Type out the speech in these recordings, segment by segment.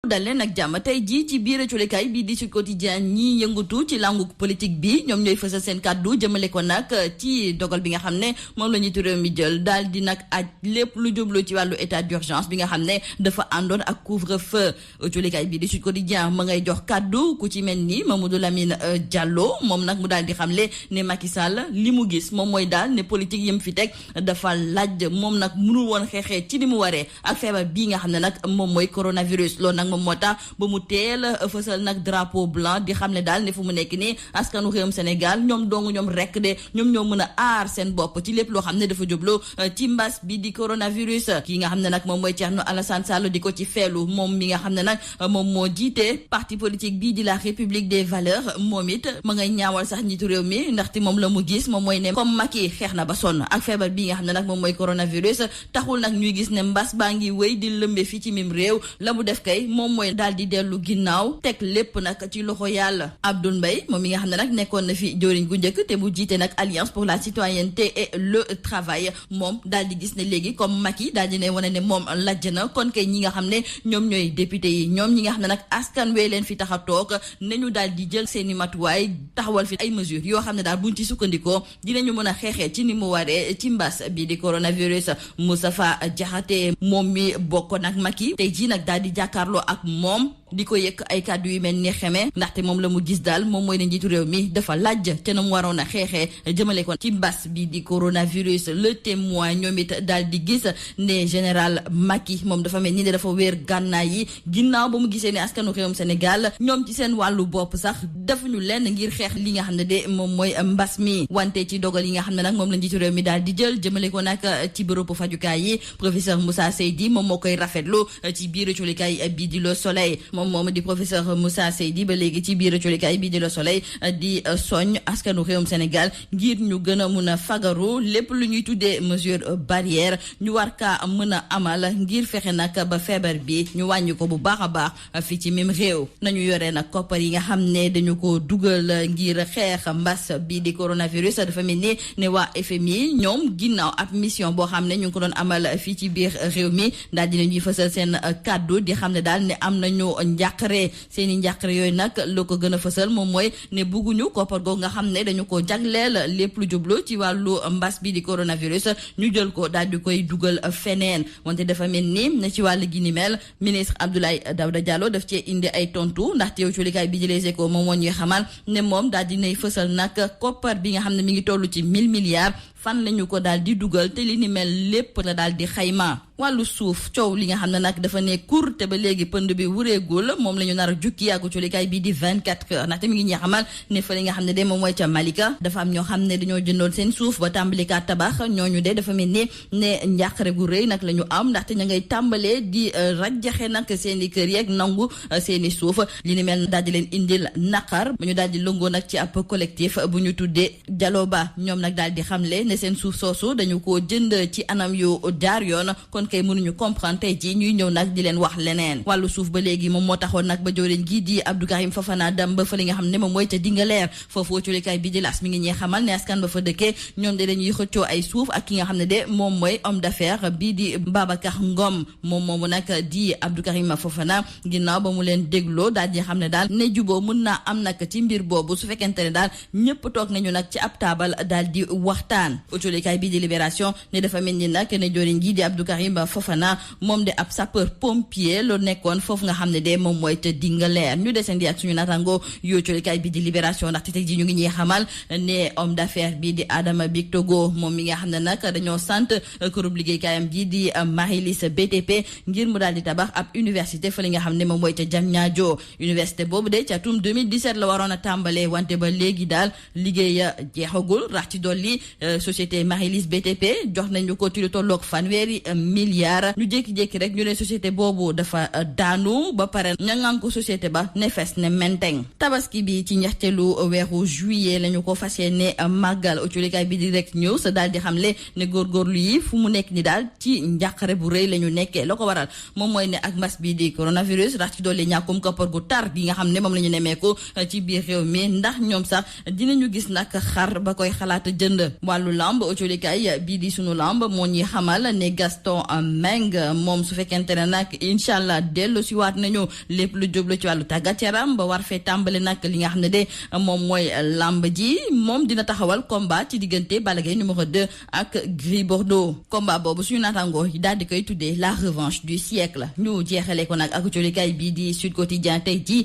dal leen ak jàmm tey jii ci biir colikaay bii di Sud Quotidien ñi yëngatu ci langu politique bi ñoom ñooy fësal seen kàddu jëmale ko nag ci dogal bi nga xam ne moom la njiitu réew mi jël daal di nag aj lépp lu jublu ci wàllu état d'urgence bi nga xam ne dafa àndoon ak couvre-feu. Colikaay bii di Sud Quotidien ma ngay jox kàddu ku ci mel ni Mamadou Lamine Diallo moom nag mu daal di xamle ne Macky Sall li mu gis moom mooy daal ne politique yëm fi teg dafa laaj moom nag mënul woon xeexee ci ni mu waree ak feebar bii nga xam ne nag moom mooy coronavirus. loolu nag moom moo tax ba mu teel a fësal nag drapeau blanc di xam ne daal ne fu mu nekk nii askanu réewum Sénégal ñoom dong ñoom rek de ñoom ñoo mën a aar seen bopp ci lépp loo xam ne dafa jublu ci mbas bi di coronavirus. kii nga xam ne nag moom mooy Thierno Alassane Sall di ko ci feelu moom mi nga xam ne nag moom moo jiite parti politique bii di la République des Valeurs moom it ma ngay ñaawal sax njiitu réew mi ndaxte moom la mu gis moom mooy ne comme Macky xeex na ba sonn ak feebar bii nga xam ne nag moom mooy coronavirus taxul nag ñuy gis ne mbas baa ngi wéy di lëmbe fii ci mim réew la mu def kay moom mooy daal di dellu ginnaaw teg lépp nag ci loxo yàlla. Abdoul Mbaye moom mi nga xam ne nag nekkoon na fi jëwriñ gu njëkk te bu jiite nag Alliance pour la citoyenneté et le travail moom daal di gis ne léegi comme Macky daal di ne wane ne moom lajj na kon kay ñi nga xam ne ñoom ñooy député yi ñoom ñi nga xam ne nag askan wee leen fi tax a toog nañu daal di jël seeni matuwaay taxawal fi ay mesures yoo xam ne daal buñ ci sukkandikoo dinañu mën a xeexee ci ni mu waree ci mbas bi di coronavirus. Moustapha Diakhaté moom mi bokkoon ak Macky tey jii nag daal di jàkkaarloo ak moom di ko yëkk ay kàddu yu mel ni xeme ndaxte moom la mu gis daal moom mooy ne njiitu réew mi dafa laaj te na mu waroon a xeexee jëmale ko ci mbas bi di coronavirus. Le Témoin ñoom it daal di gis ne général Macky moom dafa mel ni dafa wéer gànnaay yi ginnaaw ba mu gisee ne askanu réewum Sénégal ñoom ci seen wàllu bopp sax defuñu lenn ngir xeex li nga xam ne de moom mooy mbas mi. wante ci dogal yi nga xam ne nag moom la njiitu réew mi daal di jël jëmale ko nag ci bërëbu fajukaay yi professeur Moussa Seydi moom moo koy rafetlu ci biir colikaay bii di Le Soleil. moom di professeur Moussa Seydi ba léegi ci biir colikaay bii di Le Soleil di soñ askanu réewum Sénégal ngir ñu gën a mun a fagaru lépp lu ñuy tuddee mesure barrière ñu war kaa mën a amal ngir fexe nag ba feebar bi ñu wàññi ko bu baax a baax fii ci même réew. nañu yore nag koppar yi nga xam ne dañu ko dugal ngir xeex mbas bi di coronavirus dafa mel ni ne waa FMI ñoom ginnaaw ab mission boo xam ne ñu ngi ko doon amal fii ci biir réew mi daal dina ñuy fësal seen kàddu di xam ne daal ne am nañu njàqare seeni njàqare yooyu nag loo ko gën a fësal moom mooy ne bugguñu koppar googu nga xam ne dañu ko jagleel lépp lu jublu ci wàllu mbas bi di coronavirus ñu jël ko daal di koy dugal feneen. wante dafa mel ni ne ci wàll gi ni mel ministre Abdoulaye Daouda Diallo daf cee indi ay tontu ndaxte yow colikaay bi di Les Échos moom moo ñuy xamal ne moom daal dinay fësal nag koppar bi nga xam ne mi ngi toll ci 1000 milliards fan lañu ko daal di dugal te li ni mel lépp la daal di xayma. wàllu suuf coow li nga xam ne nag dafa ne kur te ba léegi pënd bi wureegul moom la ñu nar a jukki ak colikaay bii di 24 heures ndaxte mi ngi ñuy xamal ne fa li nga xam ne de moom mooy ca Malika dafa am ñoo xam ne dañoo jëndoon seen suuf ba tàmbalikaat tabax ñooñu de dafa mel ni ne njàqare gu rëy nag la ñu am ndaxte ña ngay tàmbalee di rajjaxe nag seen i kër yeeg nangu seen i suuf li ni mel daal di leen indil naqar ba ñu daal di lëngoo nag ci ab collectif bu ñu tuddee Jaloba ñoom nag daal di xamle ne seen suuf soosu dañu ko jënd ci anam yu jaar yoon kon kay mënuñu comprendre tey jii ñuy ñëw nag di leen wax leneen. wàllu suuf ba léegi moom moo taxoon nag ba jawriñ gii di Abdou Karim Fofana dem ba fa li nga xam ne moom mooy ca Dingaleer foofu colikaay bi di L'As mi ngi ñee xamal ne askan ba fa dëkkee ñoom de dañuy xëccoo ay suuf ak ki nga xam ne de moom mooy homme d'affaires bii di Babacar Ngom moom moomu nag di Abdou Karim Fofana ginnaaw ba mu leen dégloo daal di xam ne daal ne juboo mën naa am nag ci mbir boobu su fekkente ne daal ñëpp toog nañu nag ci ab taabal daal di waxtaan. colikaay bi di Libération ne dafa mel ni nag ne jawriñ gii di Abdou Karim Fofana moom de ab sapeur pompier lu nekkoon foofu nga xam ne de moom mooy te Dingaleer ñu desandi ak suñu natango yoo colikaay bi di Libération ndaxte tey ji ñu ngi ñuy xamal ne homme d'affaires bi di Adama Big Togo moom mi nga xam ne nag dañoo sant kërub liggéeykaayam ji di Marie-Lise BTP ngir mu daal di tabax ab université fa li nga xam ne moom mooy te Diamniadio université boobu de ca atum 2017 la waroon a tàmbalee wante ba léegi daal liggéeya jeexagul rax ci dolli société Marie-Lise BTP jox nañu ko ci lu tolloog fanweeri milliards ñu jékki-jékki rek ñu ne société boobu dafa daanu ba pare ña ngaan ko société ba ne fes ne menteng. tabaski bi ci ñetteelu weeru juillet lañu ko fas yéene màggal autolikaay bi Direct News daal di xamle ne góorgóorlu yi fu mu nekk ni daal ci njàqare bu rëy la ñu nekkee la ko waral moom mooy ne ak mbas bi di coronavirus rax ci dolli ñàkkum koppar gu tar gi nga xam ne moom la ñu nemmeeku ci biir réew mi ndax ñoom sax dinañu gis nag xar ba koy xalaat jënd wàllu lamb autolikaay bii di sunu lamb moo ñuy xamal ne Gaston Mbengue moom su fekkente ne nag incha allah dellu si waat nañu lépp lu jublu ci wàllu tàggat yaram ba war fee tàmbali nag li nga xam ne de moom mooy lamb ji moom dina taxawal combat ci diggante Balla Gaye numéro 2 ak Gris Bordeaux combat boobu suñu naataangoo daal di koy tuddee la revanche du siècle ñu jeexale ko nag ak autolikaay bii di Sud Quotidien tey ji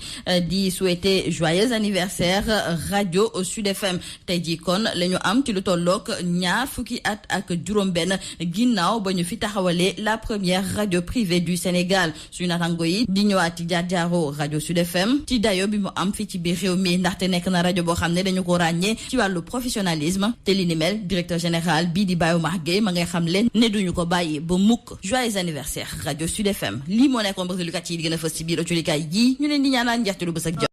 di souhaiter joyeux anniversaire rajo Sud FM tey ji kon la ñu am ci lu tollook ñaar fukki at ak juróom-benn ginnaaw ba ñu fi taxawalee la première radio privée du Sénégal suñu naataango yi di ñëwaat ci jaar-jaaro rajo Sud FM ci dayo bi mu am fii ci biir réew mi ndaxte nekk na rajo boo xam ne dañu ko ràññee ci wàllu professionnalisme te li ni mel directeur général bii di Baye Oumar Gueye ma ngay xam leen ne duñu ko bàyyi ba mukk joyeux anniversaire rajo Sud FM lii moo nekkoon bëgg lukat yi di gën a fës ci biir autolikaay yi ñu leen di ñaanal njeextalu bës ak